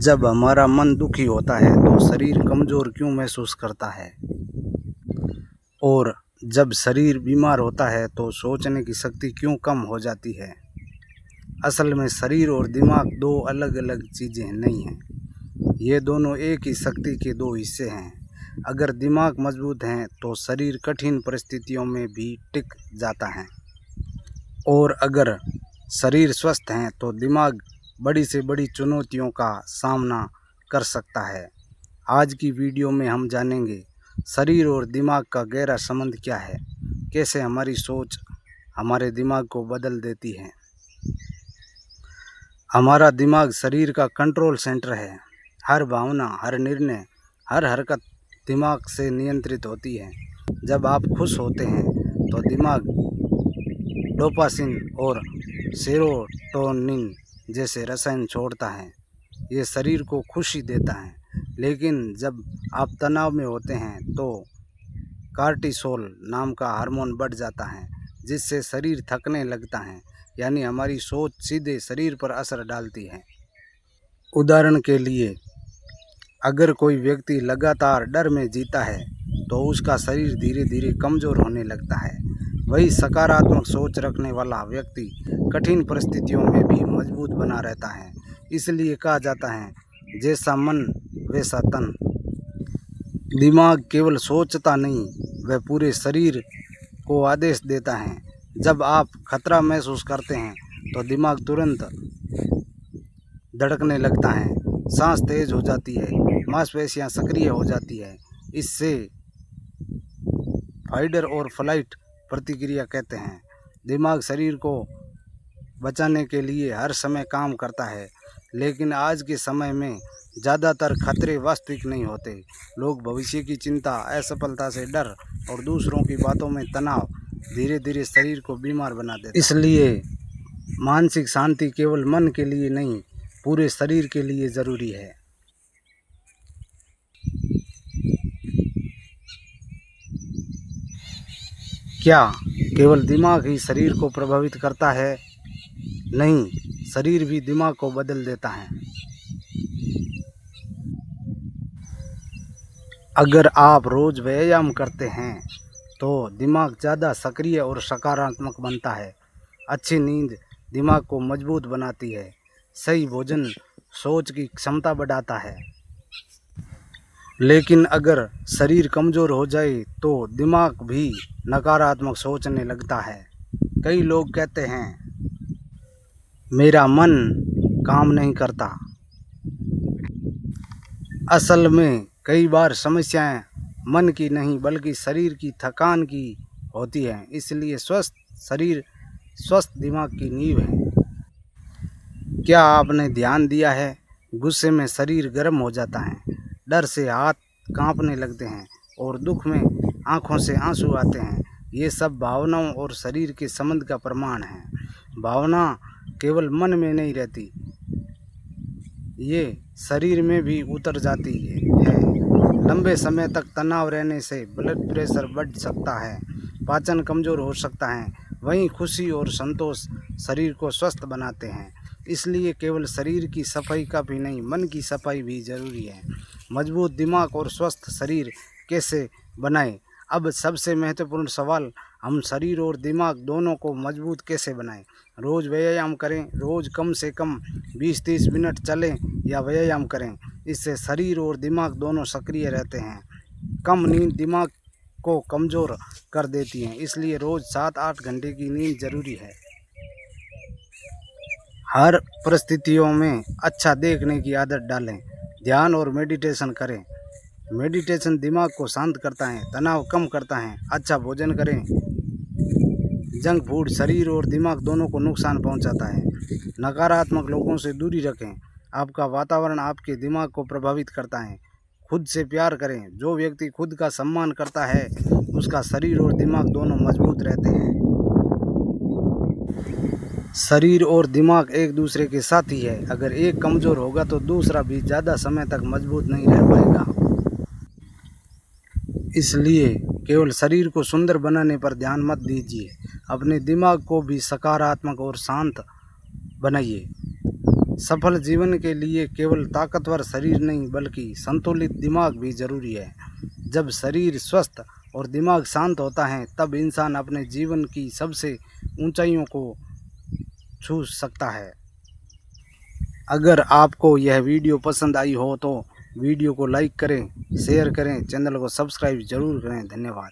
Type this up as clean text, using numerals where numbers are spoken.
जब हमारा मन दुखी होता है तो शरीर कमज़ोर क्यों महसूस करता है, और जब शरीर बीमार होता है तो सोचने की शक्ति क्यों कम हो जाती है। असल में शरीर और दिमाग दो अलग अलग चीज़ें नहीं हैं, ये दोनों एक ही शक्ति के दो हिस्से हैं। अगर दिमाग मजबूत है तो शरीर कठिन परिस्थितियों में भी टिक जाता है, और अगर शरीर स्वस्थ है तो दिमाग बड़ी से बड़ी चुनौतियों का सामना कर सकता है। आज की वीडियो में हम जानेंगे शरीर और दिमाग का गहरा संबंध क्या है, कैसे हमारी सोच हमारे दिमाग को बदल देती है। हमारा दिमाग शरीर का कंट्रोल सेंटर है। हर भावना, हर निर्णय, हर हरकत दिमाग से नियंत्रित होती है। जब आप खुश होते हैं तो दिमाग डोपासिन और सेरोटोनिन जैसे रसायन छोड़ता है, ये शरीर को खुशी देता है। लेकिन जब आप तनाव में होते हैं तो कार्टिसोल नाम का हार्मोन बढ़ जाता है, जिससे शरीर थकने लगता है, यानी हमारी सोच सीधे शरीर पर असर डालती है। उदाहरण के लिए, अगर कोई व्यक्ति लगातार डर में जीता है तो उसका शरीर धीरे धीरे कमज़ोर होने लगता है। वही सकारात्मक सोच रखने वाला व्यक्ति कठिन परिस्थितियों में भी मजबूत बना रहता है। इसलिए कहा जाता है, जैसा मन वैसा तन। दिमाग केवल सोचता नहीं, वह पूरे शरीर को आदेश देता है। जब आप खतरा महसूस करते हैं तो दिमाग तुरंत धड़कने लगता है, सांस तेज हो जाती है, मांसपेशियां सक्रिय हो जाती है। इससे फाइटर और फ्लाइट प्रतिक्रिया कहते हैं। दिमाग शरीर को बचाने के लिए हर समय काम करता है, लेकिन आज के समय में ज़्यादातर खतरे वास्तविक नहीं होते। लोग भविष्य की चिंता, असफलता से डर और दूसरों की बातों में तनाव धीरे धीरे शरीर को बीमार बना देते हैं। इसलिए मानसिक शांति केवल मन के लिए नहीं, पूरे शरीर के लिए ज़रूरी है। क्या केवल दिमाग ही शरीर को प्रभावित करता है? नहीं, शरीर भी दिमाग को बदल देता है। अगर आप रोज़ व्यायाम करते हैं तो दिमाग ज़्यादा सक्रिय और सकारात्मक बनता है। अच्छी नींद दिमाग को मजबूत बनाती है। सही भोजन सोच की क्षमता बढ़ाता है। लेकिन अगर शरीर कमज़ोर हो जाए तो दिमाग भी नकारात्मक सोचने लगता है। कई लोग कहते हैं, मेरा मन काम नहीं करता। असल में कई बार समस्याएं मन की नहीं बल्कि शरीर की थकान की होती हैं। इसलिए स्वस्थ शरीर स्वस्थ दिमाग की नींव है। क्या आपने ध्यान दिया है, गुस्से में शरीर गर्म हो जाता है, डर से हाथ कांपने लगते हैं और दुख में आंखों से आंसू आते हैं। ये सब भावनाओं और शरीर के संबंध का प्रमाण है। भावना केवल मन में नहीं रहती, ये शरीर में भी उतर जाती है। लंबे समय तक तनाव रहने से ब्लड प्रेशर बढ़ सकता है, पाचन कमज़ोर हो सकता है। वहीं खुशी और संतोष शरीर को स्वस्थ बनाते हैं। इसलिए केवल शरीर की सफाई का भी नहीं, मन की सफाई भी ज़रूरी है। मजबूत दिमाग और स्वस्थ शरीर कैसे बनाएं? अब सबसे महत्वपूर्ण सवाल, हम शरीर और दिमाग दोनों को मजबूत कैसे बनाएं? रोज़ व्यायाम करें, रोज़ कम से कम 20-30 मिनट चलें या व्यायाम करें। इससे शरीर और दिमाग दोनों सक्रिय रहते हैं। कम नींद दिमाग को कमज़ोर कर देती है, इसलिए रोज़ 7-8 घंटे की नींद ज़रूरी है। हर परिस्थितियों में अच्छा देखने की आदत डालें। ध्यान और मेडिटेशन करें। मेडिटेशन दिमाग को शांत करता है, तनाव कम करता है। अच्छा भोजन करें। जंक फूड शरीर और दिमाग दोनों को नुकसान पहुंचाता है। नकारात्मक लोगों से दूरी रखें। आपका वातावरण आपके दिमाग को प्रभावित करता है। खुद से प्यार करें। जो व्यक्ति खुद का सम्मान करता है उसका शरीर और दिमाग दोनों मजबूत रहते हैं। शरीर और दिमाग एक दूसरे के साथी है। अगर एक कमज़ोर होगा तो दूसरा भी ज़्यादा समय तक मजबूत नहीं रह पाएगा। इसलिए केवल शरीर को सुंदर बनाने पर ध्यान मत दीजिए, अपने दिमाग को भी सकारात्मक और शांत बनाइए। सफल जीवन के लिए केवल ताकतवर शरीर नहीं बल्कि संतुलित दिमाग भी जरूरी है। जब शरीर स्वस्थ और दिमाग शांत होता है तब इंसान अपने जीवन की सबसे ऊंचाइयों को छू सकता है। अगर आपको यह वीडियो पसंद आई हो तो वीडियो को लाइक करें, शेयर करें, चैनल को सब्सक्राइब जरूर करें। धन्यवाद।